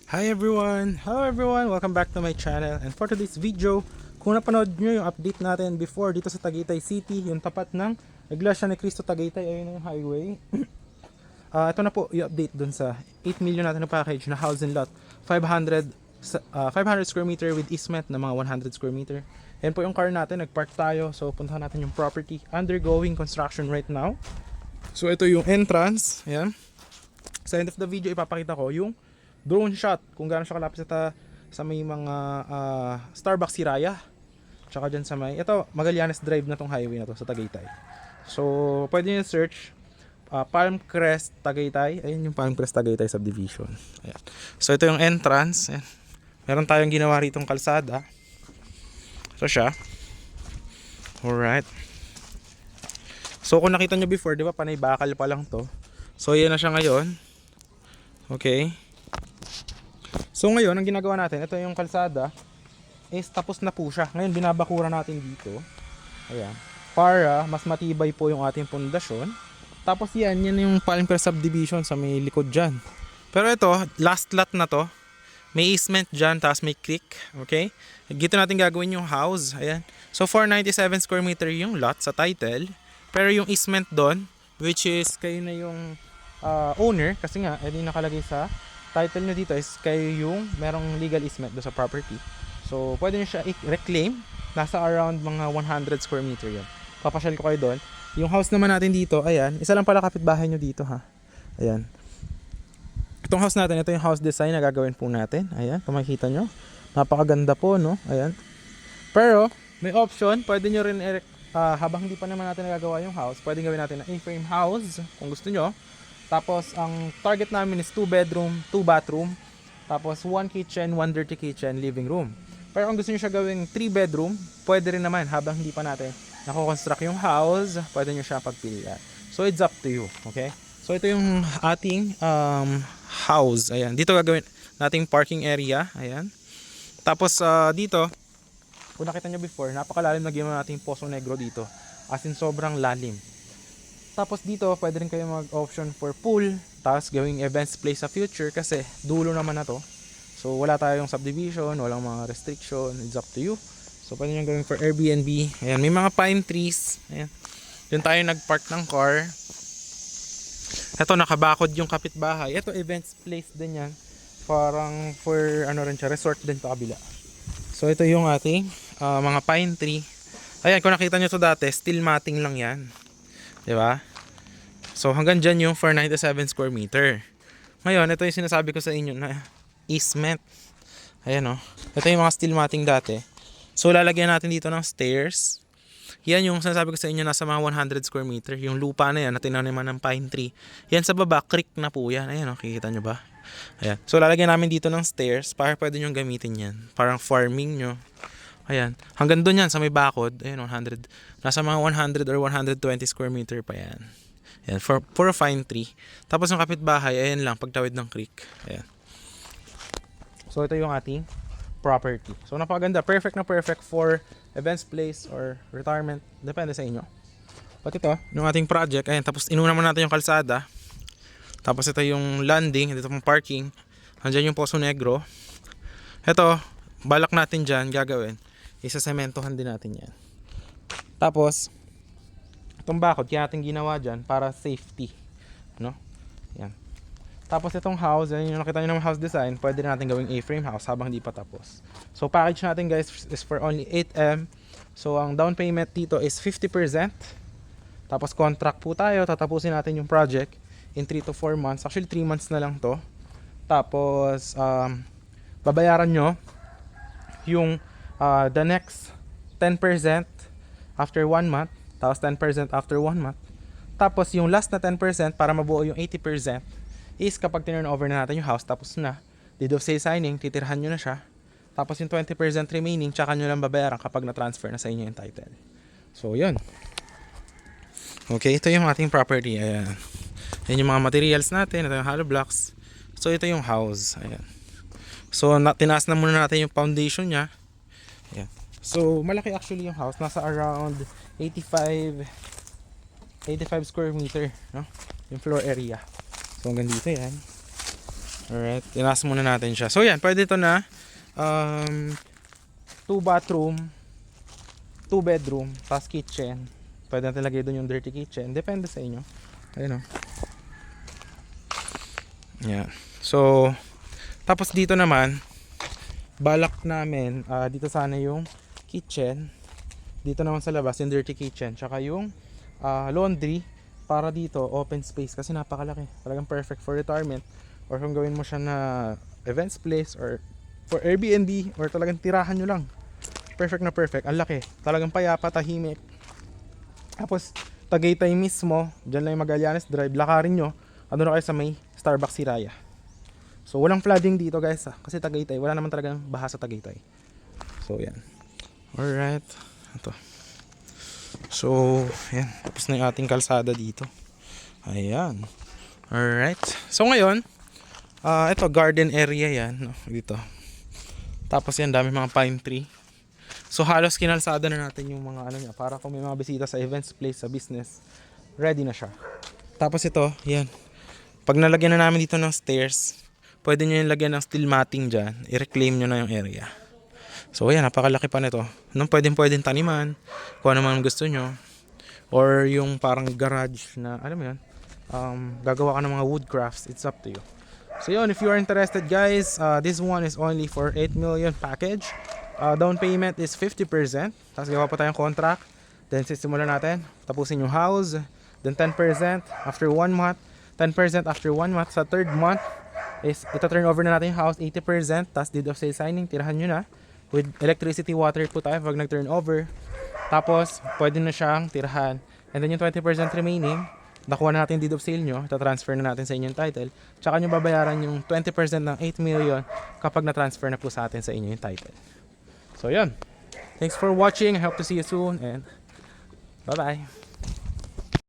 Hi everyone! Hello everyone! Welcome back to my channel. And for today's video, kung napanood nyo yung update natin before dito sa Tagaytay City, yung tapat ng Iglesia ni Cristo Tagaytay, ayun na yung highway. Ito na po yung update dun sa 8 million natin na package na house and lot. 500 square meter with easement na mga 100 square meter. Yan po yung car natin, nagpark tayo. So puntahan natin yung property. Undergoing construction right now. So ito yung entrance. Ayan. Sa end of the video, ipapakita ko yung drone shot kung gaano siya kalapit sa may mga Starbucks Hiraya, tsaka dyan sa may ito Magallanes Drive na tong highway na to sa Tagaytay. So pwede nyo search Palmcrest Tagaytay. Ayun yung Palmcrest Tagaytay subdivision. Ayan. So ito yung entrance. Ayan. Meron tayong ginawa ritong kalsada. Ito siya. Alright. So kung nakita nyo before, di ba panay bakal pa lang to. So yan na siya ngayon. Okay. So ngayon, ang ginagawa natin, ito yung kalsada, is tapos na po siya. Ngayon, binabakura natin dito. Ayan. Para mas matibay po yung ating pundasyon. Tapos yan yung Palmcrest subdivision sa may likod dyan. Pero ito, last lot na to. May easement dyan, tapos may creek. Okay? Dito natin gagawin yung house. Ayan. So 497 square meter yung lot sa title. Pero yung easement doon, which is kayo na yung owner, kasi nga, edi nakalagay sa title nyo dito is kayo yung merong legal easement do sa property. So pwede nyo siya i-reclaim. Nasa around mga 100 square meter yun. Papasyal ko kayo doon. Yung house naman natin dito, ayan, isa lang pala kapitbahay nyo dito ha. Ayan. Itong house natin, ito yung house design na gagawin po natin. Ayan, kung makikita nyo, napakaganda po, no? Ayan. Pero may option, pwede nyo rin habang hindi pa naman natin nagagawa yung house, pwede gawin natin na A-frame house kung gusto nyo. Tapos ang target namin is 2 bedroom, 2 bathroom. Tapos 1 kitchen, 1 dirty kitchen, living room. Pero kung gusto niyo siya gawing 3 bedroom, pwede rin naman habang hindi pa natin nako-construct yung house, pwede niyo siya pagpilian. So it's up to you, okay? So ito yung ating house. Ayan, dito gagawin nating parking area, ayan. Tapos dito, kung nakita niyo before, napakalalim na ginawa nating Poso Negro dito. As in sobrang lalim. Tapos dito, pwede rin kayo mag-option for pool. Tapos gawing events place sa future kasi dulo naman na to. So wala tayong subdivision, walang mga restriction. It's up to you. So pwede nyo gawin for Airbnb. Ayan, may mga pine trees. Ayan. Doon tayo nag-park ng car. Ito, nakabakod yung kapitbahay. Ito, events place din yan. Parang for ano rin siya, resort din pa kabila. So ito yung ating mga pine tree. Ayan, kung nakita nyo to dati, steel matting lang yan. Diba? So hanggang dyan yung 497 square meter. Ngayon, ito yung sinasabi ko sa inyo na easement. Ayan o. Ito yung mga steel matting dati. So lalagyan natin dito ng stairs. Yan yung sinasabi ko sa inyo, nasa mga 100 square meter. Yung lupa na yan na tinaniman ng pine tree. Yan sa baba, creek na po yan. Ayan o, kikita nyo ba? Ayan. So lalagyan namin dito ng stairs para pwede nyo gamitin yan. Parang farming nyo. Ayan. Hanggang doon yan sa may bakod. Ayan, 100. Nasa mga 100 or 120 square meter pa yan. Ayan, for a fine tree. Tapos yung kapitbahay, ayan lang, pagtawid ng creek. Ayan. So ito yung ating property. So napakaganda. Perfect na perfect for events place or retirement. Depende sa inyo. But ito, yung ating project. Ayan, tapos inuna mo natin yung kalsada. Tapos ito yung landing. Ito yung parking. Andyan yung Poso Negro. Ito, balak natin dyan gagawin. Isasementohan din natin yan. Tapos itong bakod kaya natin ginawa dyan para safety, no? Yan. Tapos itong house, yan yung nakita nyo ng house design, pwede na natin gawing A-frame house habang hindi pa tapos. So package natin guys is for only 8M. So ang down payment dito is 50%. Tapos contract po tayo, tatapusin natin yung project in 3 to 4 months. Actually 3 months na lang to. Tapos babayaran nyo yung the next 10% after 1 month. Tapos 10% after 1 month. Tapos yung last na 10% para mabuo yung 80% is kapag turn over na natin yung house, tapos na, deed of sale signing, titirhan nyo na siya. Tapos yung 20% remaining, tsaka nyo lang babayaran kapag na-transfer na sa inyo yung title. So yun. Okay, ito yung ating property. Ayan. Yan yung mga materials natin. Ito yung hollow blocks. So ito yung house. Ayan. So tinaas na muna natin yung foundation nya. Ayan. So malaki actually yung house. Nasa around 85 square meter, no? Yung floor area. So hanggang dito yan. Alright, tinas muna natin siya. So yan, pwede ito na 2 bathroom, 2 bedroom, plus kitchen. Pwede natin lagay doon yung dirty kitchen. Depende sa inyo. Ayun o. Yeah. So, tapos dito naman, balak namin, dito sana yung kitchen. Dito naman sa labas, yung dirty kitchen. Tsaka yung laundry. Para dito, open space. Kasi napakalaki. Talagang perfect for retirement. Or kung gawin mo siya na events place or for Airbnb or talagang tirahan nyo lang. Perfect na perfect. Ang laki. Talagang payapa, tahimik. Tapos, Tagaytay mismo, dyan lang yung Magallanes Drive, lakarin nyo, ano na kayo sa may Starbucks Siraya. So, walang flooding dito guys, kasi Tagaytay, wala naman talagang baha sa Tagaytay. So, yan. Alright. Ito. So, yan. Tapos na yung ating kalsada dito. Ayan. Alright. So, ngayon, ito, garden area yan. No? Dito. Tapos yan, dami mga pine tree. So halos kinalsada na natin yung mga ano niya para kung may mga bisita sa events place, sa business, ready na siya. Tapos ito, yan. Pag nalagyan na namin dito ng stairs, pwede nyo yung lagyan ng steel matting dyan, i-reclaim nyo na yung area. So ayan, napakalaki pa nito. Nung pwedeng taniman, kung ano man gusto nyo. Or yung parang garage na, alam mo yun, gagawa ka ng mga wood crafts, it's up to you. So yun, if you are interested guys, this one is only for 8 million package. Down payment is 50%. Tapos gawa pa tayong contract. Then sisimulan natin. Tapusin yung house. Then 10% after 1 month. 10% after 1 month. Sa third month is ita-turn over na natin yung house. 80%. Tapos deed of sale signing. Tirahan nyo na. With electricity, water po tayo pag nag-turn over. Tapos pwede na siyang tirahan. And then yung 20% remaining, nakuha na natin deed of sale nyo. Ita-transfer na natin sa inyo yung title. Tsaka nyo babayaran yung 20% ng 8 million kapag na-transfer na po sa atin sa inyo yung title. So yun. Thanks for watching. I hope to see you soon and bye-bye.